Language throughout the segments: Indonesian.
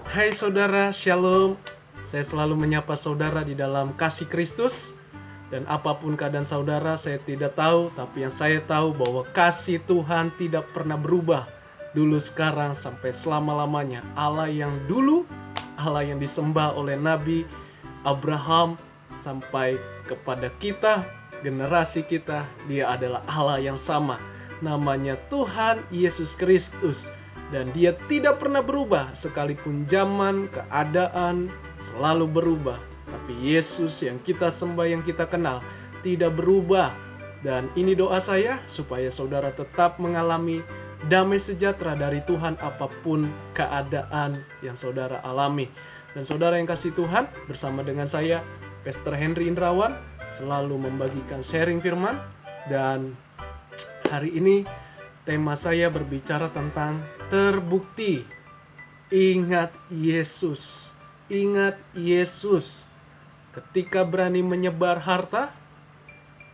Hai saudara, shalom. Saya selalu menyapa saudara di dalam kasih Kristus. Dan apapun keadaan saudara, saya tidak tahu. Tapi yang saya tahu bahwa kasih Tuhan tidak pernah berubah. Dulu, sekarang, sampai selama-lamanya. Allah yang dulu, Allah yang disembah oleh Nabi Abraham, sampai kepada kita, generasi kita, Dia adalah Allah yang sama. Namanya Tuhan Yesus Kristus. Dan Dia tidak pernah berubah, sekalipun zaman, keadaan selalu berubah. Tapi Yesus yang kita sembah, yang kita kenal, tidak berubah. Dan ini doa saya, supaya saudara tetap mengalami damai sejahtera dari Tuhan apapun keadaan yang saudara alami. Dan saudara yang kasih Tuhan, bersama dengan saya, Pastor Henry Indrawan, selalu membagikan sharing firman. Dan hari ini tema saya berbicara tentang terbukti. Ingat Yesus. Ingat Yesus. Ketika berani menyebar harta,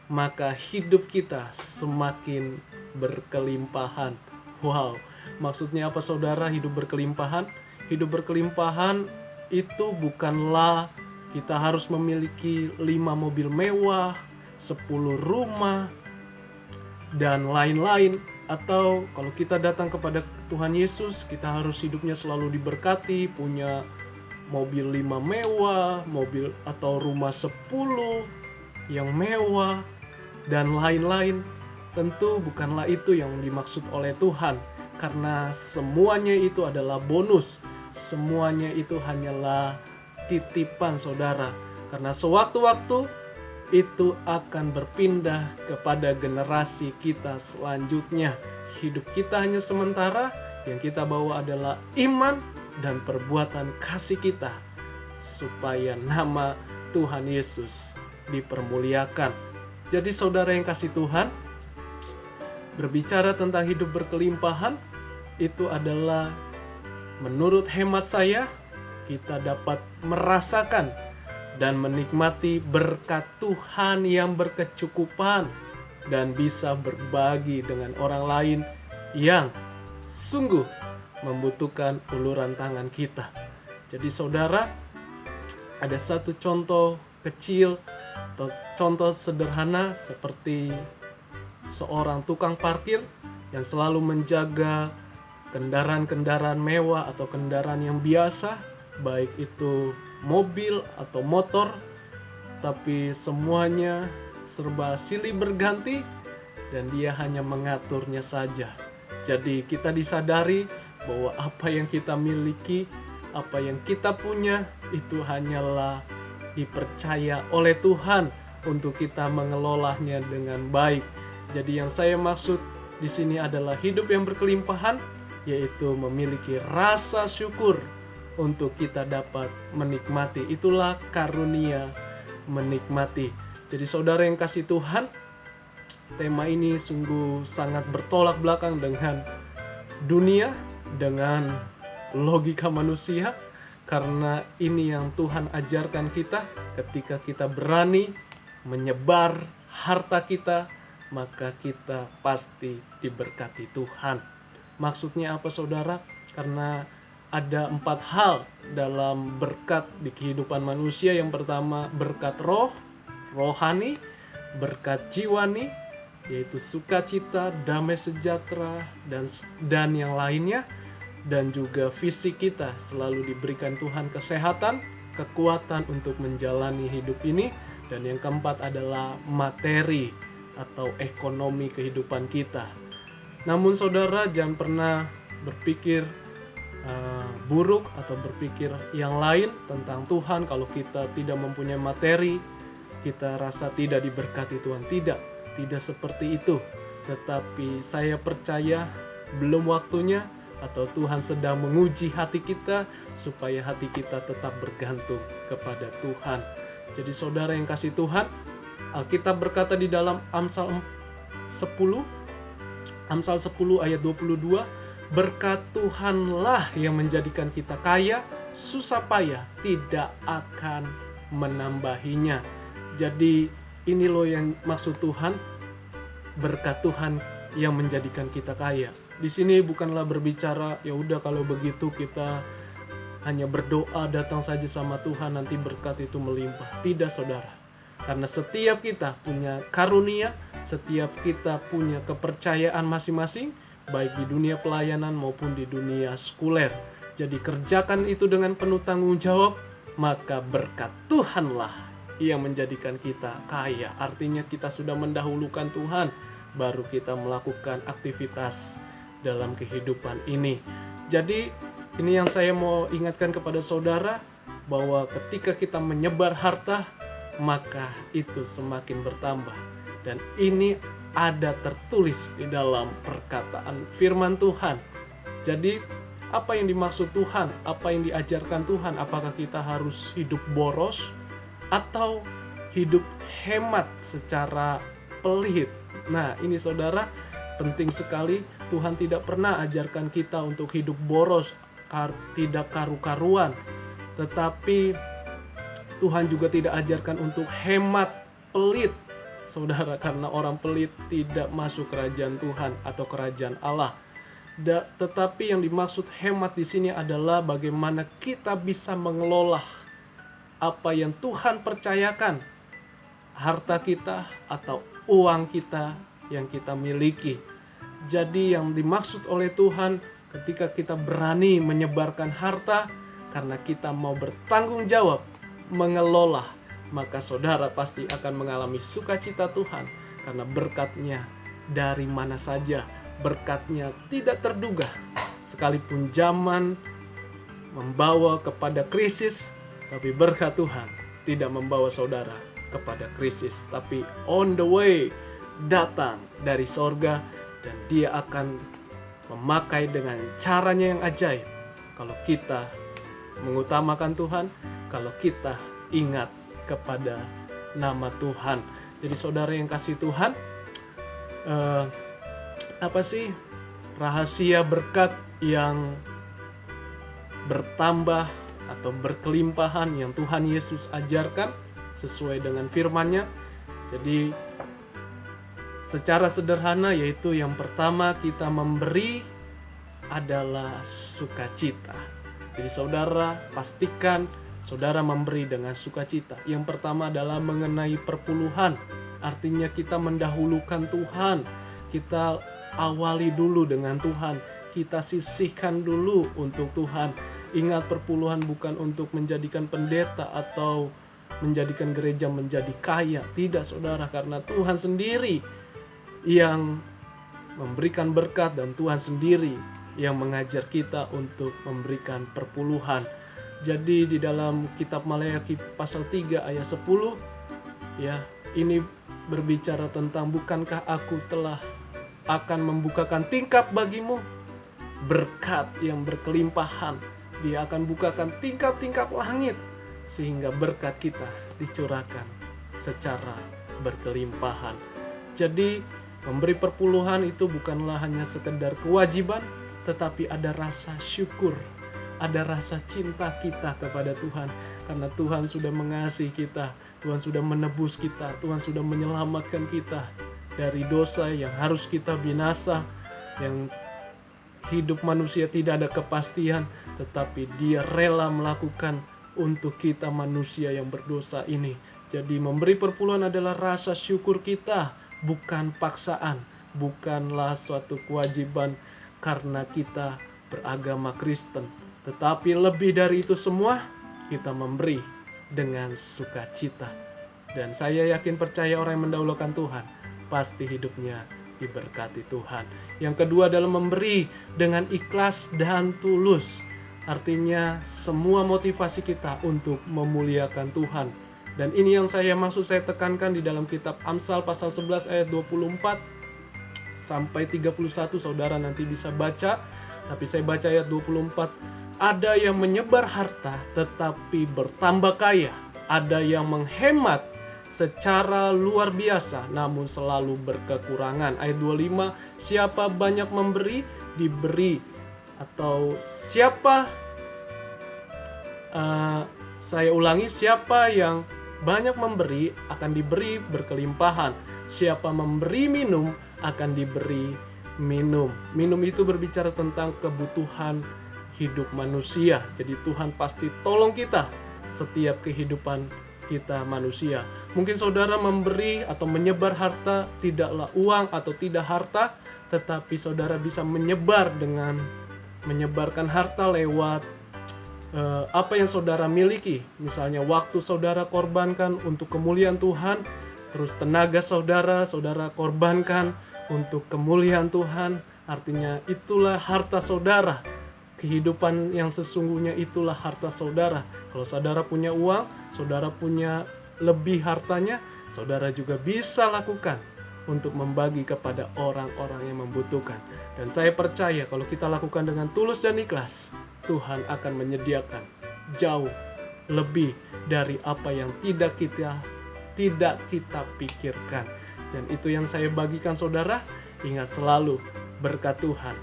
maka hidup kita semakin berkelimpahan. Wow, maksudnya apa saudara hidup berkelimpahan? Hidup berkelimpahan itu bukanlah kita harus memiliki 5 mobil mewah, 10 rumah, dan lain-lain. Atau kalau kita datang kepada Tuhan Yesus, kita harus hidupnya selalu diberkati, punya mobil 5 mewah, mobil atau rumah 10 yang mewah, dan lain-lain. Tentu bukanlah itu yang dimaksud oleh Tuhan, karena semuanya itu adalah bonus. Semuanya itu hanyalah titipan saudara, karena sewaktu-waktu itu akan berpindah kepada generasi kita selanjutnya. Hidup kita hanya sementara, yang kita bawa adalah iman dan perbuatan kasih kita, supaya nama Tuhan Yesus dipermuliakan. Jadi saudara yang kasih Tuhan, berbicara tentang hidup berkelimpahan, itu adalah menurut hemat saya, kita dapat merasakan dan menikmati berkat Tuhan yang berkecukupan dan bisa berbagi dengan orang lain yang sungguh membutuhkan uluran tangan kita. Jadi saudara, ada satu contoh kecil atau contoh sederhana seperti seorang tukang parkir yang selalu menjaga kendaraan-kendaraan mewah atau kendaraan yang biasa, baik itu mobil atau motor, tapi semuanya serba silih berganti dan dia hanya mengaturnya saja. Jadi kita disadari bahwa apa yang kita miliki, apa yang kita punya, itu hanyalah dipercaya oleh Tuhan untuk kita mengelolanya dengan baik. Jadi yang saya maksud di sini adalah hidup yang berkelimpahan, yaitu memiliki rasa syukur untuk kita dapat menikmati. Itulah karunia menikmati. Jadi saudara yang kasih Tuhan, tema ini sungguh sangat bertolak belakang dengan dunia, dengan logika manusia, karena ini yang Tuhan ajarkan kita. Ketika kita berani menyebar harta kita, maka kita pasti diberkati Tuhan. Maksudnya apa saudara? Karena ada 4 hal dalam berkat di kehidupan manusia. Yang pertama, berkat rohani, berkat jiwani, yaitu sukacita, damai sejahtera, dan yang lainnya. Dan juga fisik kita selalu diberikan Tuhan kesehatan, kekuatan untuk menjalani hidup ini. Dan yang keempat adalah materi atau ekonomi kehidupan kita. Namun saudara, jangan pernah berpikir buruk atau berpikir yang lain tentang Tuhan. Kalau kita tidak mempunyai materi, kita rasa tidak diberkati Tuhan. Tidak seperti itu. Tetapi saya percaya belum waktunya, atau Tuhan sedang menguji hati kita supaya hati kita tetap bergantung kepada Tuhan. Jadi saudara yang kasih Tuhan, Alkitab berkata di dalam Amsal 10 ayat 22, berkat Tuhanlah yang menjadikan kita kaya, susah payah tidak akan menambahinya. Jadi ini loh yang maksud Tuhan, berkat Tuhan yang menjadikan kita kaya. Di sini bukanlah berbicara ya udah kalau begitu kita hanya berdoa datang saja sama Tuhan nanti berkat itu melimpah. Tidak saudara. Karena setiap kita punya karunia, setiap kita punya kepercayaan masing-masing, baik di dunia pelayanan maupun di dunia sekuler. Jadi kerjakan itu dengan penuh tanggung jawab, maka berkat Tuhanlah yang menjadikan kita kaya. Artinya kita sudah mendahulukan Tuhan, baru kita melakukan aktivitas dalam kehidupan ini. Jadi ini yang saya mau ingatkan kepada saudara, bahwa ketika kita menyebar harta, maka itu semakin bertambah. Dan ini ada tertulis di dalam perkataan firman Tuhan. Jadi apa yang dimaksud Tuhan? Apa yang diajarkan Tuhan? Apakah kita harus hidup boros atau hidup hemat secara pelit? Nah, ini saudara, penting sekali. Tuhan tidak pernah ajarkan kita untuk hidup boros, tidak karu-karuan. Tetapi Tuhan juga tidak ajarkan untuk hemat pelit, saudara, karena orang pelit tidak masuk kerajaan Tuhan atau kerajaan Allah. Tetapi yang dimaksud hemat di sini adalah bagaimana kita bisa mengelola apa yang Tuhan percayakan, harta kita atau uang kita yang kita miliki. Jadi yang dimaksud oleh Tuhan ketika kita berani menyebarkan harta karena kita mau bertanggung jawab mengelola, maka saudara pasti akan mengalami sukacita Tuhan karena berkatnya dari mana saja, berkatnya tidak terduga. Sekalipun zaman membawa kepada krisis, tapi berkat Tuhan tidak membawa saudara kepada krisis, tapi on the way, datang dari sorga, dan dia akan memakai dengan caranya yang ajaib. Kalau kita mengutamakan Tuhan, kalau kita ingat kepada nama Tuhan. Jadi saudara yang kasih Tuhan, apa sih rahasia berkat yang bertambah atau berkelimpahan yang Tuhan Yesus ajarkan sesuai dengan firman-Nya? Jadi secara sederhana, yaitu yang pertama, kita memberi adalah sukacita. Jadi saudara pastikan saudara memberi dengan sukacita. Yang pertama adalah mengenai perpuluhan. Artinya kita mendahulukan Tuhan. Kita awali dulu dengan Tuhan. Kita sisihkan dulu untuk Tuhan. Ingat, perpuluhan bukan untuk menjadikan pendeta atau menjadikan gereja menjadi kaya. Tidak saudara, karena Tuhan sendiri yang memberikan berkat dan Tuhan sendiri yang mengajar kita untuk memberikan perpuluhan. Jadi di dalam kitab Maleakhi pasal 3 ayat 10, ya, ini berbicara tentang bukankah aku telah akan membukakan tingkap bagimu, berkat yang berkelimpahan. Dia akan bukakan tingkap-tingkap langit sehingga berkat kita dicurahkan secara berkelimpahan. Jadi memberi perpuluhan itu bukanlah hanya sekedar kewajiban, tetapi ada rasa syukur, ada rasa cinta kita kepada Tuhan. Karena Tuhan sudah mengasihi kita, Tuhan sudah menebus kita, Tuhan sudah menyelamatkan kita dari dosa yang harus kita binasa, yang hidup manusia tidak ada kepastian, tetapi Dia rela melakukan untuk kita manusia yang berdosa ini. Jadi memberi perpuluhan adalah rasa syukur kita, bukan paksaan, bukanlah suatu kewajiban karena kita beragama Kristen. Tetapi lebih dari itu semua, kita memberi dengan sukacita. Dan saya yakin percaya orang yang mendahulukan Tuhan, pasti hidupnya diberkati Tuhan. Yang kedua adalah memberi dengan ikhlas dan tulus. Artinya semua motivasi kita untuk memuliakan Tuhan. Dan ini yang saya tekankan di dalam kitab Amsal pasal 11 ayat 24 sampai 31, saudara nanti bisa baca. Tapi saya baca ayat 24. Ada yang menyebar harta tetapi bertambah kaya. Ada yang menghemat secara luar biasa namun selalu berkekurangan. Ayat 25, siapa banyak memberi, diberi. Atau siapa, saya ulangi, siapa yang banyak memberi akan diberi berkelimpahan. Siapa memberi minum akan diberi minum. Minum itu berbicara tentang kebutuhan hidup manusia. Jadi Tuhan pasti tolong kita setiap kehidupan kita manusia. Mungkin saudara memberi atau menyebar harta tidaklah uang atau tidak harta, tetapi saudara bisa menyebar dengan menyebarkan harta lewat apa yang saudara miliki. Misalnya waktu saudara korbankan untuk kemuliaan Tuhan, terus tenaga saudara korbankan untuk kemuliaan Tuhan. Artinya itulah harta saudara. Kehidupan yang sesungguhnya itulah harta saudara. Kalau saudara punya uang, saudara punya lebih hartanya, saudara juga bisa lakukan untuk membagi kepada orang-orang yang membutuhkan. Dan saya percaya kalau kita lakukan dengan tulus dan ikhlas, Tuhan akan menyediakan jauh lebih dari apa yang tidak kita pikirkan. Dan itu yang saya bagikan saudara. Ingat selalu, berkat Tuhan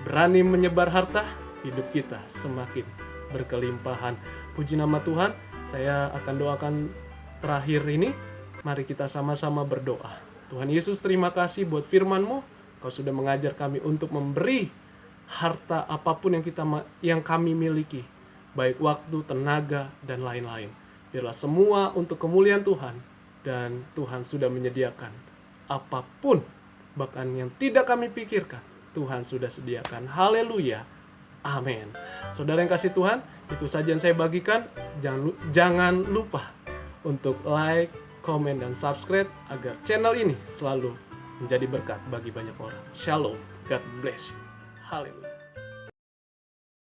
berani menyebar harta, hidup kita semakin berkelimpahan. Puji nama Tuhan. Saya akan doakan terakhir ini. Mari kita sama-sama berdoa. Tuhan Yesus, terima kasih buat firman-Mu. Kau sudah mengajar kami untuk memberi harta apapun yang kami miliki, baik waktu, tenaga, dan lain-lain. Biarlah semua untuk kemuliaan Tuhan, dan Tuhan sudah menyediakan apapun, bahkan yang tidak kami pikirkan, Tuhan sudah sediakan. Haleluya. Amin. Saudara yang kasih Tuhan, itu saja yang saya bagikan. Jangan lupa untuk like, komen, dan subscribe agar channel ini selalu menjadi berkat bagi banyak orang. Shalom. God bless you. Haleluya.